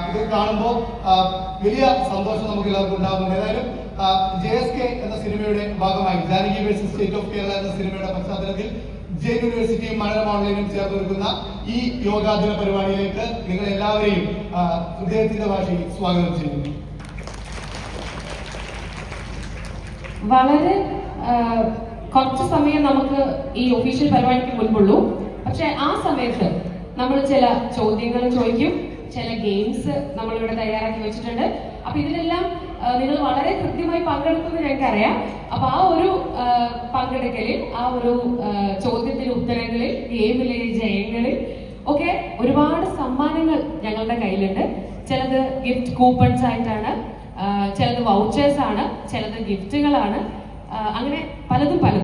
ഇത് കാണുമ്പോൾ വലിയ സന്തോഷം നമുക്ക് എല്ലാവർക്കും ഉണ്ടാകുന്നുണ്ട്. ഏതായാലും JSK എന്ന സിനിമയുടെ ഭാഗമായി Janaki versus state of Kerala എന്ന സിനിമയുടെ പശ്ചാത്തലത്തിൽ ജെയിൻ യൂണിവേഴ്സിറ്റിയും മനോരമ ഓൺലൈനും ചേർന്ന് ഒരുക്കുന്ന ഈ യോഗാദിന പരിപാടിയിലേക്ക് നിങ്ങൾ എല്ലാവരെയും ഹൃദയത്തിന്റെ ഭാഷയിൽ സ്വാഗതം ചെയ്യുന്നു. വളരെ കുറച്ച് സമയം നമുക്ക് ഈ ഒഫീഷ്യൽ പരിപാടിക്ക് മുൻപുള്ളൂ. പക്ഷെ ആ സമയത്ത് നമ്മൾ ചില ചോദ്യങ്ങൾ ചോദിക്കും, ചില ഗെയിംസ് നമ്മളിവിടെ തയ്യാറാക്കി വെച്ചിട്ടുണ്ട്. അപ്പൊ ഇതിലെല്ലാം നിങ്ങൾ വളരെ കൃത്യമായി പങ്കെടുക്കുന്നത് ഞങ്ങൾക്കറിയാം. അപ്പൊ ആ ഒരു പങ്കെടുക്കലിൽ, ആ ഒരു ചോദ്യത്തിലെ ഉത്തരങ്ങളിൽ, ഗെയിമിലെ ജയങ്ങളിൽ ഒക്കെ ഒരുപാട് സമ്മാനങ്ങൾ ഞങ്ങളുടെ കയ്യിലുണ്ട്. ചിലത് ഗിഫ്റ്റ് കൂപ്പൺസ് ആയിട്ടാണ്, ചിലത് വൗച്ചേഴ്സ് ആണ്, ചിലത് ഗിഫ്റ്റുകളാണ്. അങ്ങനെ പലതും പലതും.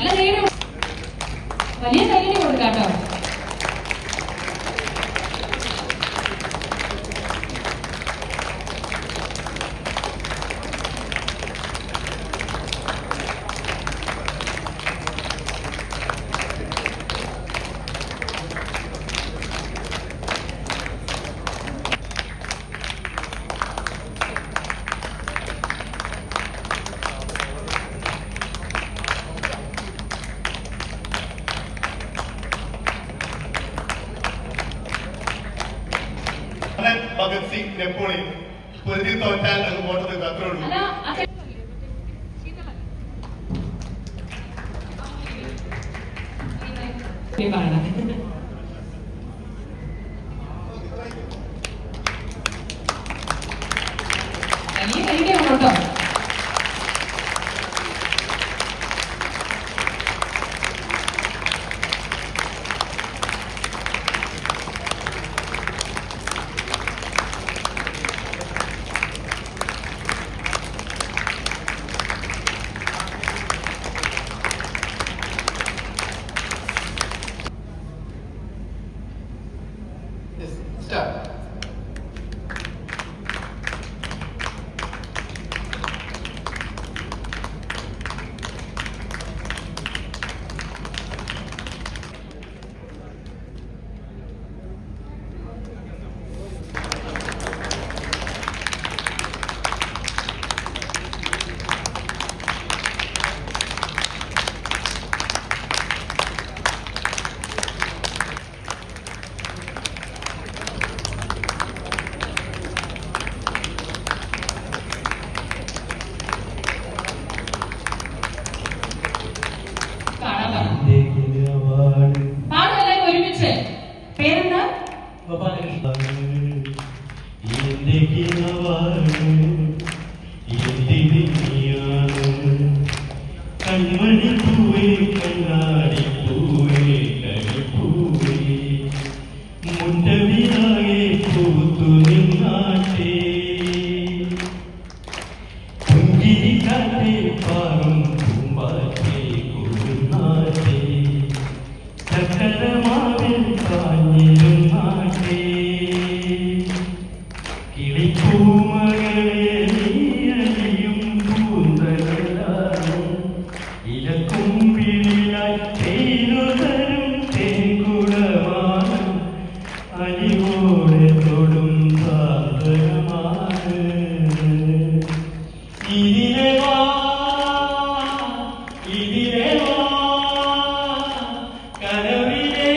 നല്ല കൈയ്യടി, വലിയ കൈയ്യടി കൊടുക്കാം കേട്ടോ. ഭഗത് സിംഗ്, നെപ്പോളിയൻ പൊരുതി തോറ്റാൽ അത് പോട്ടത് അത്രേ ഉള്ളൂ. വലിയ കൈയ്യടിയാണ് കേട്ടോ. Start. പാടുമെല്ലാം ഒരുമിച്ച്. പേരെന്താ? കൺമണി പൂവേ കണ്ണാടി പൂവേ കരിപ്പൂവേ മുണ്ടവിയാകെ പൂത്തു നിന്നാട്ടേ പുഞ്ചിരി കാറ്റേ പാറും പൂമ്പാറ്റേ കുറുനാട്ടേ ചക്കരമാവിൽ കാഞ്ഞിരുന്നാട്ടേ കിളിപ്പൂമകളെ നീയലിയും പൂന്തലാലും ഇലക്കുമ്പിളിലായി തേനുതരും തേൻകുടമാണ് അലിവോടെ തൊടും സാന്ത്വനമാണ് ഇതിലെ വാ ഇതിലെ വാ കരവിലെ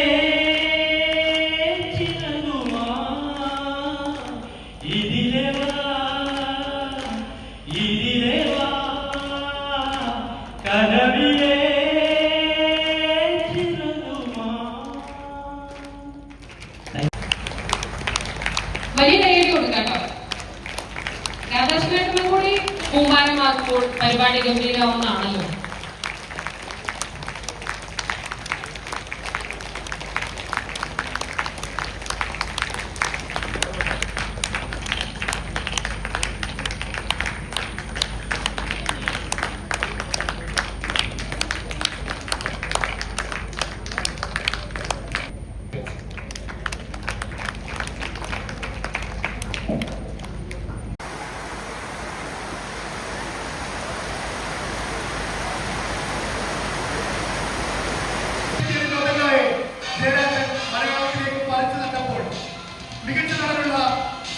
ചിലതുമാ ഇതിലെ വാ ഇതിലെ വാ കരവിലെ ചിലതുമാ. വലിയ കൈയ്യടി കൊടുക്കാം കേട്ടോ. രാധാകൃഷ്ണേട്ടനും കൂടി പൂമ്പാരമാകുമ്പോൾ പരിപാടി ഗംഭീരമാവുന്നതാണല്ലോ. മലയാളത്തിലേക്ക് പറിച്ചു നട്ടപ്പോൾ മികച്ച നടനുള്ള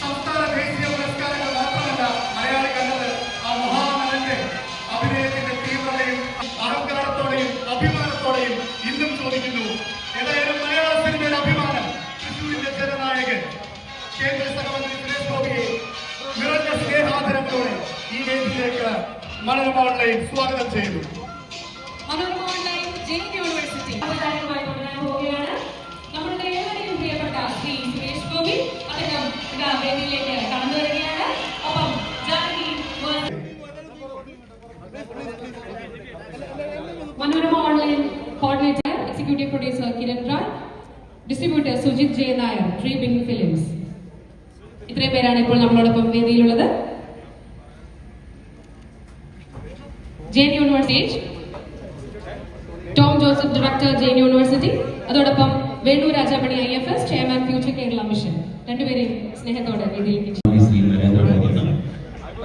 സംസ്ഥാന ദേശീയ പുരസ്കാരങ്ങൾ മാത്രമല്ല മലയാളി കണ്ടത് ആ മഹാനടന്റെ അഭിനയത്തിന്റെ തീവ്രതയും അഹങ്കാരത്തോടെയും അഭിമാനത്തോടെയും ഇന്നും ചോദിക്കുന്നു. ഏതായാലും മലയാള സിനിമയുടെ അഭിമാനം തൃശൂരിന്റെ ജനനായകൻ കേന്ദ്ര സഹമന്ത്രി സുരേഷ് ഗോപിയെ നിറഞ്ഞ സ്നേഹാദരത്തോടെ ഈ വേദിയിലേക്ക് മനോരമ ഓൺലൈൻ സ്വാഗതം ചെയ്യുന്നു. മനോരമ ഓൺലൈൻ ജെയിൻ യൂണിവേഴ്സിറ്റി അവതാരകമായി തുടരാൻ പോവുകയാണ്. നമ്മളുടെ ഏവരെയും പ്രിയപ്പെട്ട ശ്രീ സുരേഷ് ഗോപി അദ്ദേഹം വേദിയിലേക്ക് കടന്നു വരികയാണ്. ഒപ്പം Janaki Manorama online coordinator executive producer Kiran Rai, distributor Sujith J Nair, Tree Bing Films. ഇത്രയും പേരാണ് ഇപ്പോൾ നമ്മളോടൊപ്പം വേദിയിലുള്ളത്. Jain University Tom Joseph, director, Jain University. അതോടൊപ്പം Venu Rajamani, IFS chairman, Future Kerala Mission. രണ്ടുപേരെയും സ്നേഹത്തോടെ വേദിയിലേക്ക് ശ്രീ നരേന്ദ്രമോദിയാണ്.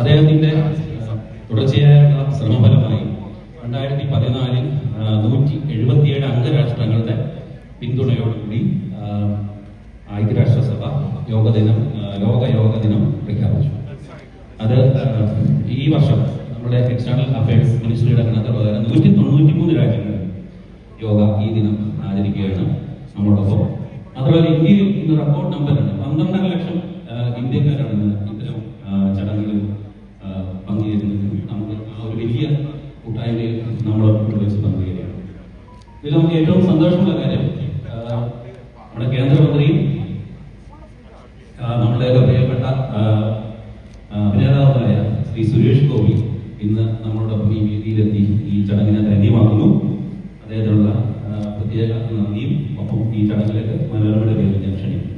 അദ്ദേഹത്തിന്റെ തുടർച്ചയായുള്ള ശ്രമഫലമായി 2014 177 അംഗരാഷ്ട്രങ്ങളുടെ പിന്തുണയോടുകൂടി ഐക്യരാഷ്ട്രസഭ ലോക യോഗ ദിനം പ്രഖ്യാപിച്ചു. അത് ഈ വർഷം നമ്മുടെ എക്സ്റ്റേണൽ അഫയേഴ്സ് മിനിസ്ട്രിയുടെ കണക്കുപ്രകാരം 193 രാജ്യങ്ങളിൽ യോഗ ഈ ദിനം ആചരിക്കുകയാണ് നമ്മളോടൊപ്പം. അതുപോലെ ഇന്ത്യയിൽ ഇന്ന് റെക്കോർഡ് നമ്പറാണ്, 12 ലക്ഷം ഇന്ത്യക്കാരാണ് ഇന്ന് ഇത്തരം ചടങ്ങുകളിൽ പങ്കുചേരുന്നത്. നമുക്ക് ആ ഒരു വലിയ കൂട്ടായ്മയിൽ നമ്മൾ വെച്ച് പങ്കുചേരുകയാണ്. ഇതിൽ നമുക്ക് ഏറ്റവും സന്തോഷമുള്ള കാര്യം നമ്മുടെ കേന്ദ്രമന്ത്രിയും നമ്മുടെയൊക്കെ പ്രിയപ്പെട്ട അഭിനേതാവായ ശ്രീ സുരേഷ് ഗോപി ഇന്ന് നമ്മളോടൊപ്പം ഈ വേദിയിലെത്തി ഈ ചടങ്ങിനെ ധന്യമാക്കുന്നു. അദ്ദേഹത്തിനുള്ള പ്രത്യേക നന്ദിയും ഒപ്പം ഈ ചടങ്ങിലേക്ക് മനോരമയുടെ പേരിൽ ഞാൻ ക്ഷണിക്കുന്നു.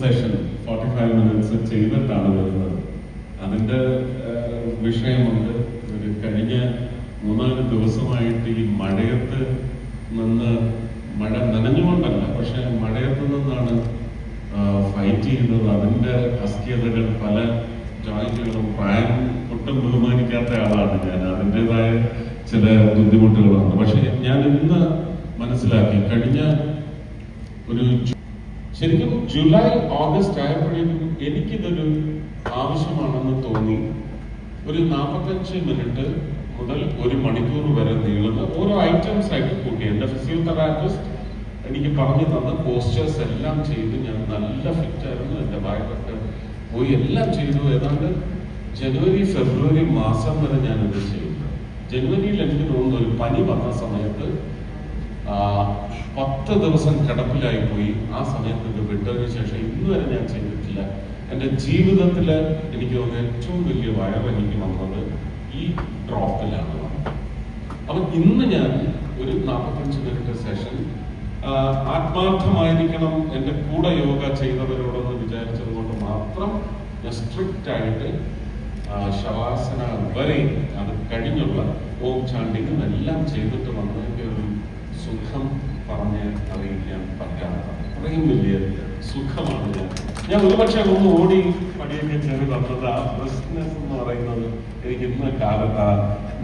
സെഷൻ 45 മിനിറ്റ്സ് ചെയ്തിട്ടാണ് വരുന്നത്. അതിന്റെ വിഷയമുണ്ട്. ഒരു കഴിഞ്ഞ 3-4 ദിവസമായിട്ട് ഈ മഴയത്ത് നിന്ന്, മഴ നനഞ്ഞുകൊണ്ടല്ല, പക്ഷെ മഴയത്ത് നിന്നാണ് ഫൈറ്റ് ചെയ്യുന്നത്. അതിന്റെ അസ്ഥിരതകൾ, പല ജോയിന്റുകളും, പ്രായം ഒട്ടും ബഹുമാനിക്കാത്ത ആളാണ് ഞാൻ. അതിൻ്റെതായ ചില ബുദ്ധിമുട്ടുകളുണ്ട്. പക്ഷെ ഞാൻ ഇന്ന് മനസ്സിലാക്കി, കഴിഞ്ഞ ഒരു ശരിക്കും ജൂലൈ ഓഗസ്റ്റ് ആയപ്പോഴേക്കും എനിക്കിതൊരു ആവശ്യമാണെന്ന് തോന്നി. ഒരു 45 മിനിറ്റ് മുതൽ 1 മണിക്കൂർ വരെ നീളുന്ന ഓരോ ഐറ്റംസ് ആയിട്ട് കൂട്ടി. എൻ്റെ ഫിസിയോതെറാപ്പിസ്റ്റ് എനിക്ക് പറഞ്ഞു തന്ന പോസ്റ്റേഴ്സ് എല്ലാം ചെയ്ത് ഞാൻ നല്ല ഫിറ്റായിരുന്നു. എൻ്റെ വയറൊക്കെ പോയി എല്ലാം ചെയ്തു. ഏതാണ്ട് ജനുവരി ഫെബ്രുവരി മാസം വരെ ഞാനിത് ചെയ്തു. ജനുവരിയിൽ എനിക്ക് തോന്നുന്നു ഒരു പനി വന്ന സമയത്ത് 10 ദിവസം കിടപ്പിലായി പോയി. ആ സമയത്ത് ഇത് വിട്ടതിന് ശേഷം ഇന്ന് വരെ ഞാൻ ചെയ്തിട്ടില്ല. എൻ്റെ ജീവിതത്തിൽ എനിക്ക് തോന്നുന്നു ഏറ്റവും വലിയ വയറ് എനിക്ക് വന്നത് ഈ ഡ്രോപ്പിലാണ് വന്നത്. അപ്പം ഇന്ന് ഞാൻ ഒരു 45 മിനിറ്റ് സെഷൻ ആത്മാർത്ഥമായിരിക്കണം എൻ്റെ കൂടെ യോഗ ചെയ്തവരോടെന്ന് വിചാരിച്ചത് കൊണ്ട് മാത്രം ഞാൻ സ്ട്രിക്റ്റ് ആയിട്ട് ശവാസന വരെ അത് കഴിഞ്ഞുള്ള ഓം ചാണ്ടിങ്ങും എല്ലാം ചെയ്തിട്ട് വന്നതിൻ്റെ ഒരു സുഖം പറഞ്ഞ് അറിയിക്കാൻ പറ്റാത്ത അത്രയും വലിയ സുഖമാണ്. ഞാൻ ഒരുപക്ഷെ ഒന്ന് ഓടി പടിയൊക്കെ കയറി വന്നത് ആ ബിസിനസ് എന്ന് പറയുന്നത് എനിക്ക് ഇന്ന് കാലത്ത്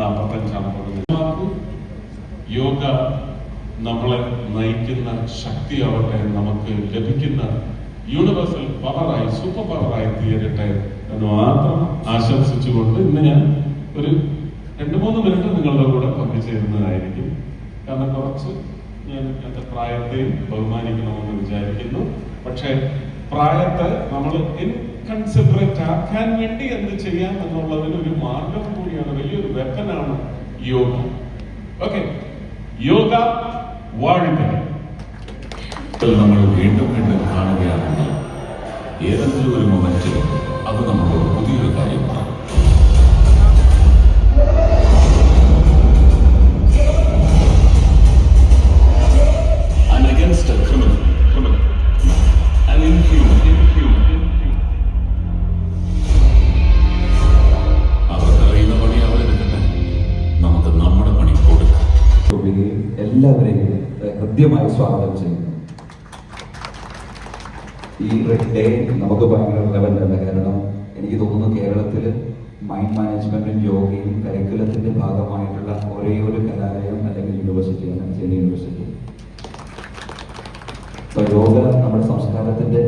45-50 യോഗ നമ്മളെ നയിക്കുന്ന ശക്തിയാവട്ടെ, നമുക്ക് ലഭിക്കുന്ന യൂണിവേഴ്സൽ പവറായി, സൂപ്പർ പവറായി തീരട്ടെ എന്ന് മാത്രം ആശംസിച്ചുകൊണ്ട് ഇന്ന് ഞാൻ ഒരു 2-3 മിനിറ്റ് നിങ്ങളുടെ കൂടെ പങ്കുചേരുന്നതായിരിക്കും. കാരണം കുറച്ച് ഞാൻ എൻ്റെ പ്രായത്തെയും ബഹുമാനിക്കണമെന്ന് വിചാരിക്കുന്നു. പക്ഷേ പ്രായത്തെ നമ്മൾ ഇൻകൺസിഡറേറ്റ് ആക്കാൻ വേണ്ടി എന്ത് ചെയ്യാം എന്നുള്ളതിന് ഒരു മാർഗം കൂടിയാണ്, വലിയൊരു വെപ്പനാണ് യോഗ. ഓക്കെ, യോഗ വാഴുക. നമ്മൾ വീണ്ടും വീണ്ടും കാണുകയാണെങ്കിൽ ഏതെങ്കിലും ഒരു മൊമെന്റിൽ അത് നമ്മളോട് പുതിയൊരു കാര്യം പറയും. I'm against a criminal. An inhuman. അവർക്കറിയുന്ന പണി അവരെടുക്കട്ടെ, നമുക്ക് നമ്മുടെ പണി കൊടുക്കാം. എല്ലാവരെയും ഹൃദ്യമായി സ്വാഗതം ചെയ്യുന്നു. ഈ ഡേ നമുക്ക് ഭയങ്കര റിലവൻ്റ് ആണ്. കാരണം എനിക്ക് തോന്നുന്നു കേരളത്തിൽ മൈൻഡ് മാനേജ്മെന്റും യോഗയും കരിക്കുലത്തിന്റെ ഭാഗമായിട്ടുള്ള ഒരേ ഒരു കലാലയം അല്ലെങ്കിൽ യൂണിവേഴ്സിറ്റിയാണ് ചെന്നൈ യൂണിവേഴ്സിറ്റി. അപ്പോൾ യോഗ നമ്മുടെ സംസ്കാരത്തിന്റെ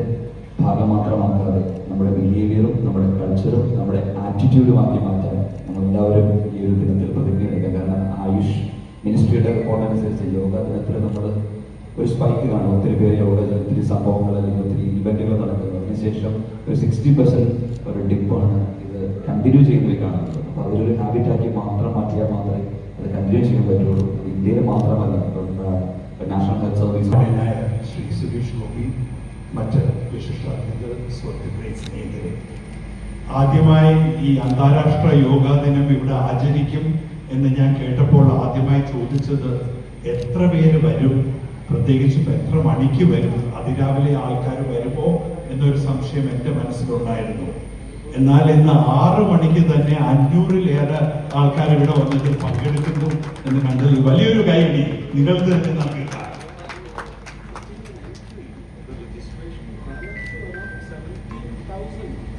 ഭാഗം മാത്രമാക്കാതെ നമ്മുടെ ബിഹേവിയറും നമ്മുടെ കൾച്ചറും നമ്മുടെ ആറ്റിറ്റ്യൂഡുമാക്കി മാറ്റാൻ നമ്മളെല്ലാവരും ഈ ഒരു ദിനത്തിൽ പ്രതിജ്ഞയെടുക്കുക. കാരണം ആയുഷ് മിനിസ്ട്രിയുടെ റിപ്പോർട്ട് അനുസരിച്ച് യോഗ ദിനത്തിൽ നമ്മൾ ഒരു സ്പൈക്ക് കാണും. ഒത്തിരി പേര് യോഗ, ഒത്തിരി സംഭവങ്ങൾ അല്ലെങ്കിൽ ഒത്തിരി ഇവന്റുകൾ നടക്കുന്നത്. അതിനുശേഷം ഒരു 60% ഒരു ഡിപ്പാണ് ഇത് കണ്ടിന്യൂ ചെയ്യുന്നത് കാണുന്നത്. അപ്പോൾ അതൊരു ഹാബിറ്റാക്കി മാത്രം മാറ്റിയാൽ മാത്രമേ അത് കണ്ടിന്യൂ ചെയ്യാൻ പറ്റുള്ളൂ. ഇന്ത്യയിൽ മാത്രമല്ല, national health service Shri Suresh Gopi, മറ്റ് വിശിഷ്ട സുഹൃത്തുക്കളെ, സ്നേഹിതരെ, ആദ്യമായി ഈ അന്താരാഷ്ട്ര യോഗാ ദിനം ഇവിടെ ആചരിക്കും എന്ന് ഞാൻ കേട്ടപ്പോൾ ആദ്യമായി ചോദിച്ചത് എത്ര പേര് വരും, പ്രത്യേകിച്ചും എത്ര മണിക്ക് വരും, അതിരാവിലെ ആൾക്കാർ വരുമോ എന്നൊരു സംശയം എൻ്റെ മനസ്സിലുണ്ടായിരുന്നു. എന്നാൽ ഇന്ന് 6 മണിക്ക് തന്നെ 500-ലേറെ ആൾക്കാർ ഇവിടെ വന്നിട്ട് പങ്കെടുക്കുന്നു എന്ന് കണ്ടതിൽ വലിയൊരു കൈയടി നിങ്ങൾക്ക് തന്നെ നൽകുക.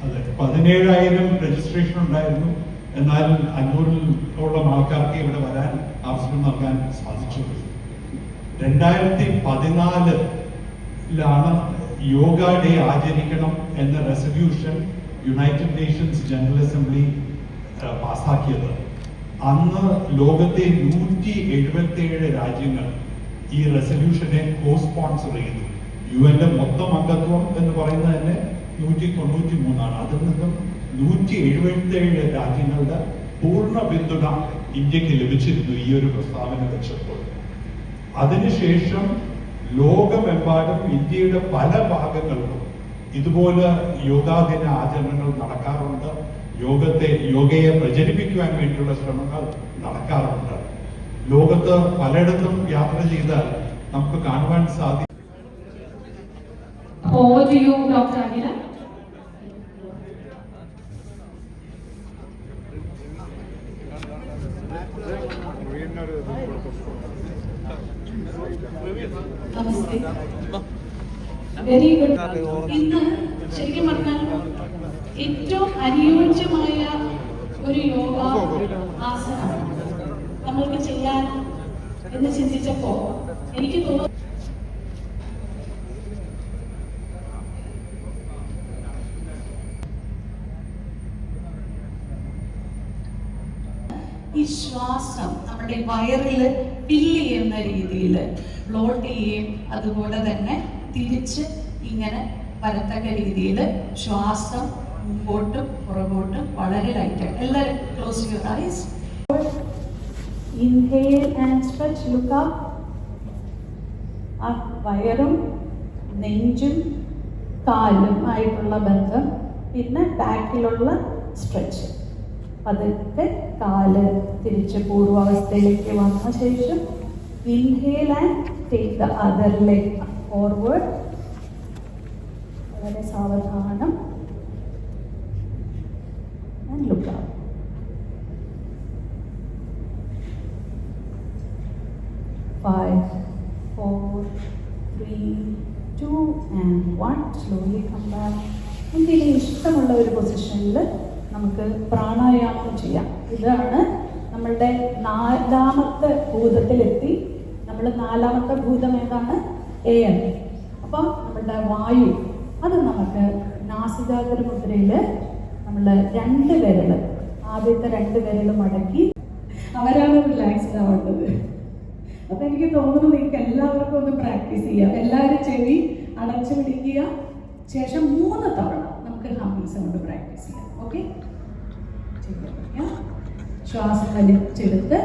അതെ, 17,000 രജിസ്ട്രേഷൻ ഉണ്ടായിരുന്നു. എന്നാൽ 500-ഓളം ആൾക്കാർക്ക് ഇവിടെ വരാൻ അവസരം നൽകാൻ സാധിച്ചു. 2014-ലാണ് യോഗ ഡേ ആചരിക്കണം എന്ന resolution United Nations general assembly പാസാക്കിയത്. അന്ന് ലോകത്തെ 177 രാജ്യങ്ങൾ ഈ റെസൊല്യൂഷനെ കോ-സ്പോൺസർ ചെയ്തു. UN-ന്റെ മൊത്തം അംഗത്വം എന്ന് പറയുന്നത് തന്നെ 193 അതിൽ നിന്നും 177 രാജ്യങ്ങളുടെ പൂർണ്ണ പിന്തുണ ഇന്ത്യക്ക് ലഭിച്ചിരുന്നു ഈ ഒരു പ്രസ്താവന വെച്ചപ്പോൾ. അതിനുശേഷം ലോകമെമ്പാടും ഇന്ത്യയുടെ പല ഭാഗങ്ങളിലും ഇതുപോലെ യോഗാദിന ആചരണങ്ങൾ നടക്കാറുണ്ട്. യോഗയെ പ്രചരിപ്പിക്കുവാൻ വേണ്ടിയുള്ള ശ്രമങ്ങൾ നടക്കാറുണ്ട്. ലോകത്ത് പലയിടത്തും യാത്ര ചെയ്താൽ നമുക്ക് കാണുവാൻ സാധിക്കും. Over to you, Dr. Agira. Namaste. Very good. ഇന്ന് ശരിക്കും പറഞ്ഞാൽ ഏറ്റവും അനുയോജ്യമായ ഒരു യോഗ ആസനം നമ്മൾക്ക് ചെയ്യാൻ എന്ന് ചിന്തിച്ചപ്പോൾ എനിക്ക് തോന്നുന്നു ഈ ശ്വാസം നമ്മുടെ വയറിൽ ഫില്ല് ചെയ്യുന്ന രീതിയിൽ ഫ്ലോട്ട് ചെയ്യുകയും അതുപോലെ തന്നെ തിരിച്ച് ഇങ്ങനെ വരത്തക്ക രീതിയിൽ ശ്വാസം മുമ്പോട്ടും പുറകോട്ടും വളരെ ലൈറ്റായിട്ട്. എല്ലാവരും close your eyes. Inhale and stretch. Look up. ആ വയറും നെഞ്ചും കാലും ആയിട്ടുള്ള ബന്ധം, പിന്നെ ബാക്കിലുള്ള സ്ട്രെച്ച്. പതുക്കെ കാല് തിരിച്ച് പൂർവാവസ്ഥയിലേക്ക് വന്ന ശേഷം inhale and take the other leg forward. വളരെ സാവധാനം. And look up. 5, 4, 3, 2 and 1. Slowly come back. എന്തെങ്കിലും ഇഷ്ടമുള്ള ഒരു പൊസിഷനിൽ നമുക്ക് പ്രാണായാമം ചെയ്യാം. ഇതാണ് നമ്മളുടെ 4ാമത്തെ ഭൂതത്തിലെത്തി. നമ്മൾ 4ാമത്തെ ഭൂതം ഏതാണ്? എയർ. അപ്പം നമ്മളുടെ വായു അത് നമുക്ക് നാസികാഗ്ര മുദ്രയിൽ നമ്മൾ 2 വിരൽ, ആദ്യത്തെ 2 വിരൽ മടക്കി അവരാണ് റിലാക്സ്ഡ് ആവേണ്ടത്. അപ്പൊ എനിക്ക് തോന്നുന്നു നിങ്ങൾക്ക് എല്ലാവർക്കും ഒന്ന് പ്രാക്ടീസ് ചെയ്യാം. എല്ലാവരും ചെവി അടച്ചു പിടിക്കുക. ശേഷം 3 തവണ നമുക്ക് ഹമ്മിങ് സൗണ്ട് പ്രാക്ടീസ് ചെയ്യാം. ഓക്കെ, ശ്വാസം വലിച്ചെടുത്ത്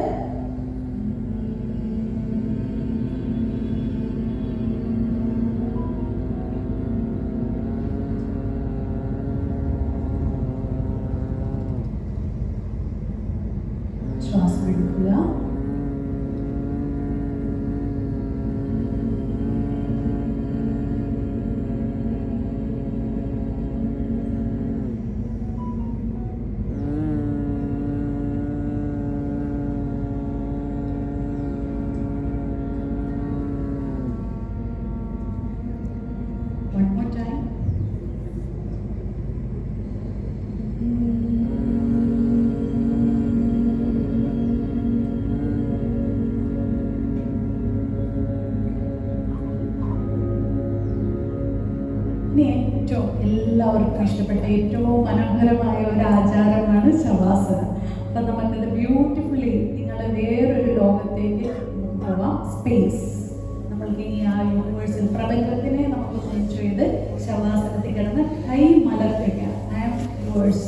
ശ്വാസം എടുക്കുക. One more time. ഇനി എല്ലാവർക്കും ഇഷ്ടപ്പെട്ട ഏറ്റവും മനോഹരമായ ഒരു ആചാരമാണ് ശവാസനം. അപ്പൊ നമുക്കത് ബ്യൂട്ടിഫുള്ളി നിങ്ങളെ വേറൊരു ലോകത്തേക്ക് പോവാം. സ്പേസ്. നമ്മൾക്ക് ഇനി ആ യൂണിവേഴ്സൽ പ്രപഞ്ചത്തിനെ നമുക്ക് എൻജോയ് ചെയ്ത് ശവാസനത്തിൽ കിടന്ന് കൈ മലർത്തിക്കാം. I am yours.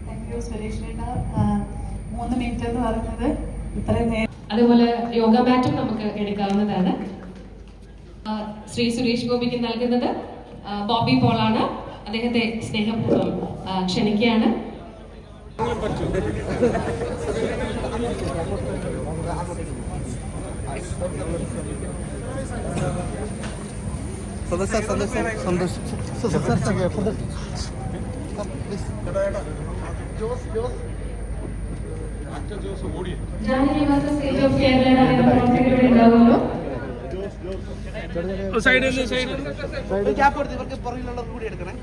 Thank you Suresh ചേട്ടാ. 3 മിനിറ്റ് എന്ന് പറഞ്ഞത് ഇത്രയും നേരം. അതുപോലെ യോഗ മാറ്റും നമുക്ക് എടുക്കാവുന്നതാണ്. ശ്രീ സുരേഷ് ഗോപിക്ക് നൽകുന്നത് ബോബി പോളാണ്. അദ്ദേഹത്തെ സ്നേഹപൂർവ്വം ക്ഷണിക്കുകയാണ്. ജാനകി മാസ്റ്റർ സ്റ്റേറ്റ് ഓഫ് കേരളയുടെ പ്രവർത്തകരുടെ ഉണ്ടാവുമല്ലോ. ക്യാപ്പ് എടുത്ത് ഇവർക്ക് പുറകിലുള്ളവർ കൂടി എടുക്കണേ.